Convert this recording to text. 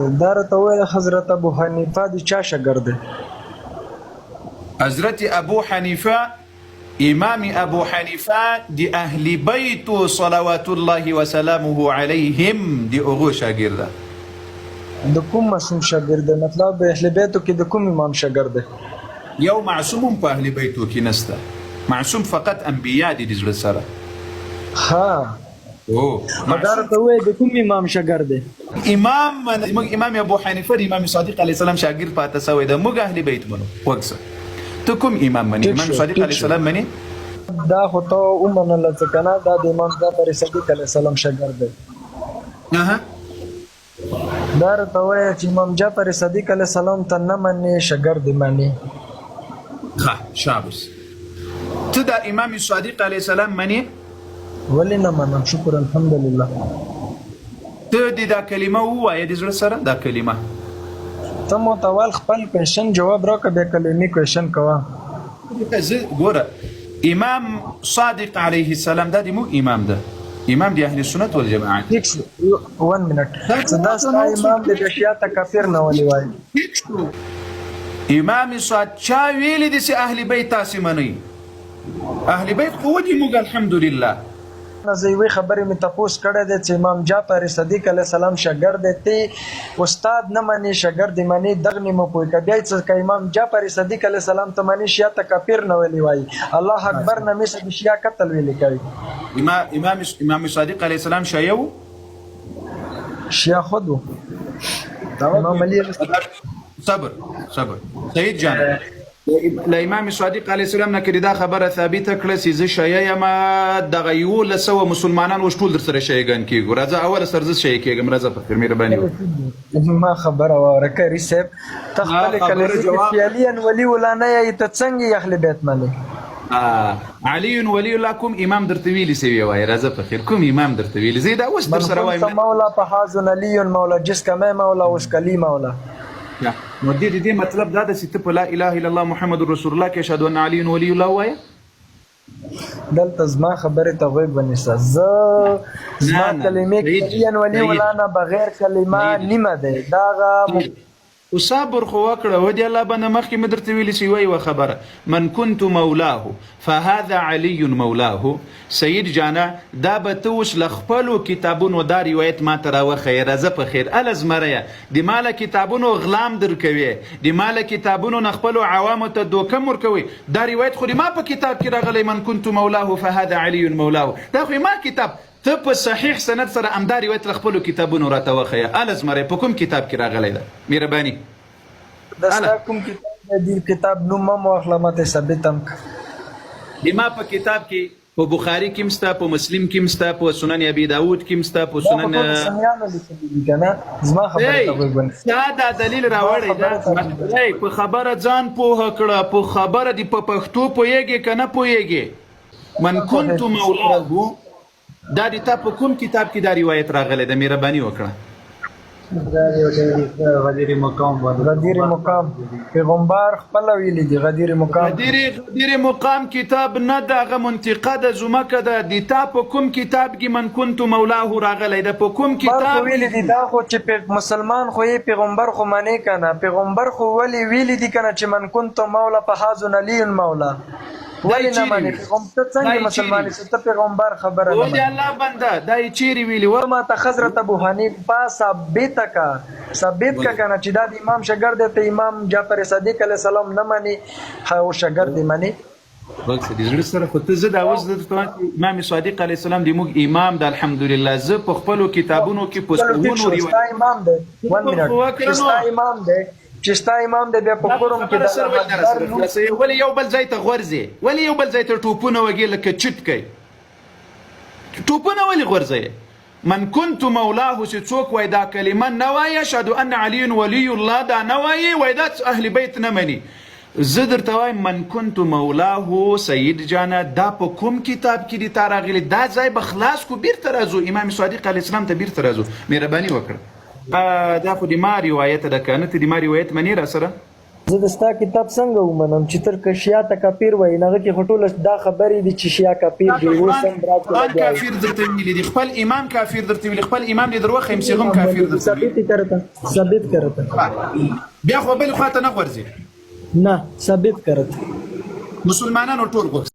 دا راته وویل حضرت ابو حنیفه د چا شاګرد دی؟ حضرت ابو حنیفه امام ابو حنیفه د اهل بیت صلوات الله وسلامه علیهم دی هغو شاګرد ده. د کوم معصوم شاګرد دی؟ مطلب اهل بیتو کې د کوم امام شاګرد دی؟ یو معصوم په اهل بیتو کې نسته، معصوم فقط انبیا دي د زړه سره. ها دا راته وویل د کوم امام شاګرد دی؟ امام ابو حنیفه د امام صادق علیه السلام شاګرد پاتې سوی ده. موږ اهل بیت منو. وکسه ته کوم امام منی؟ امام صادق علیه السلام منی؟ دا خو ته ومنله څه که نه، دا د امام جعفر صادق علیه السلام شاګرد دی. دا راته وویل چې امام جعفر صادق علیه السلام ته نه منې، شاګرد یې منې. ښه شاباس. ته د امام صادق علیه السلام منی؟ ولې نه منم؟ شکر الحمدلله. ته د دا کلمه ووایه د زړه سره، دا کلمه. ته متوال خپل کوېشن جواب راکړه، بیا کلمې کوېشن کوه. زه ګوره امام صادق علیه السلام دا د موږ امام ده، امام د اهل سنت والجماعت. ټیک شو، 1 منټ. دا ستا امام دی، د شیعه ته کافر نه ولې وایي؟ امام صادق چا ویلي دي چې اهل بیت تاسې منئ؟ اهل بیت خو ودي موږ الحمدلله. زه یوې خبرې مې تپوس کړی دی چې امام جعفر صادق علیه السلام شاګرد دی، ته استاد نه منې شاګرد یې منې، دغه نه مه پوه که بیا څه که امام جعفر صادق علیه السلام ته منې شیعه ته کافر نه ولې وایي؟ الله اکبر نه مثل د شیعه قتل ویلې کوي. امام صادق علیه السلام شیعه و؟ شیعه خود و. امام علی صبر سید جان له امام صادق علیه السلام نه کړي دا خبره ثابته کړه چې زه شیعه یم، دغه 1100 مسلمانان اوس ټول در سره شیعهګان کېږو. راځه اوله سر زه شیعه کېږم، راځه په خیر مهرباني وکړه. ما خبره واوره کري صاحب، ته خپلې کلمې کې خیالي ولي الله نه یې، ته څنګه یې اهل بیت منې؟ علي ولی الله کوم امام درته ویلي سوی وایي؟ راځه په خیر کوم امام درته ویلي؟ زه دا اوس در سره وایم. مولا فحازن علی مولا جس کا میں مولا اس کلی مولا. نو دې مطلب دا ده چې ته په لا اله الا الله محمد رسول الله کې اشهد ان علی ولی الله وایه. دلته زما خبرې ته غوږ ونیسه. زما کلمې کې ولی الله نه بغیر کلمه نیمه دی. دغه وصابر خو وکړه ودی الله باندې مخکې مې درته ویلي چې وایي خبره من كنت مولاه فهذا علي مولاه. سید جانا دا به ته اوس له خپلو کتابونو دا روایت ما ته راوښیه. راځه په خیر الزمریه د ماله کتابونو غلام درکوي، د ماله کتابونو نه خپلو عوامو ته دوکه ورکوي. دا روایت خو د ما په کتاب کې راغلی من كنت مولاه فهذا علي مولاه. دا خو ما کتاب ته په صحیح سند سره امدا روایت له خپلو کتابونو راته وښیه. الزمری په کوم کتاب کې راغلی ده؟ مهرباني دا ستا کوم کتاب دی؟ کتاب نوم مه واخله، ماته ثابت هم د ما په کتاب کې په بخاري کې هم سته، په مسلم کې هم سته، په سنن ابي داود کې هم سته، په سنن زما خبره ته غوږ ونیسه. دا دلیل راوړی ده په خبره ځان پوهه کړه، په خبره دې په پښتو پوهېږې که نه پوهېږې؟ من كنت مولاه دا د تا په کوم کتاب کې دا روایت راغلی ده؟ مهرباني وکړه. غدیر مقام پیغمبر خپل ویلی دی. غدیر مقام کتاب نه ده، هغه منطقه ده، زمکه ده. د تا په کوم کتاب کې من كنت مولاه راغلی ده؟ په کوم کتاب ویلی دی؟ دا خو چې مسلمان خو یې پیغمبر خو منې که نه؟ پیغمبر خو ولې ویلی دی که نه چې من كنت مولا فحازن علی مولا؟ ولې نه منې؟ ته څنګه مسلمان یې؟ ته پیغمبر خبره نه منې. الله بنده دا یې چیرې ویلي؟ ما ته حضرت ابو حنیفه ثابت کا کنه چې دا د امام شاګرد دی، ته امام جعفر صادق علیه السلام نه منې او شاګرد یې منې. وکسه د زړه سره خو ته زه دا اوس درته امام صادق علیه السلام د موږ امام ده الحمدلله. زه په خپلو کتابونو کې په سلګونو ستا امام دی. 1 منټ. ستا امام دی چې ستا امام دی، بیا په کوم کې دا ولې یو بل ځای ته غورځې؟ ولې یو بل ځای ته ټوپونه وږې لکه چټ کوي؟ ټوپونه ولې غورځوې؟ من كنت مولاه چې څوک وایي دا کلمه نه وایي اشهد ان علی ولی الله دا نه وایي، وایي دا اهل بیت نه مني. زه درته وایم من كنت مولاه سید جانا دا په کوم کتاب کې دي تا راغلی؟ دا ځای به خلاص کو بیرته راځو امام صادق علیه السلام ته بیرته راځو. مهرباني وکړه. دا خو د ما روایت ده که نه؟ ته د ما روایت منې را سره؟ زه د ستا کتاب څنګه ومنم چې تر که شیا ته کافر وایي نو هغه کې خو ټوله دا خبرې دي چې شیا کافر دي اوس هم برات قرآن کافر درته ویلي دي خپل امام کافر درته ویلي خپل امام دې دروغ خیم چې هم کافر درته ثابت کرتا بیا خو بل خواته نه غورځي نه ثابت کرتا مسلمانانو ټول غوښتل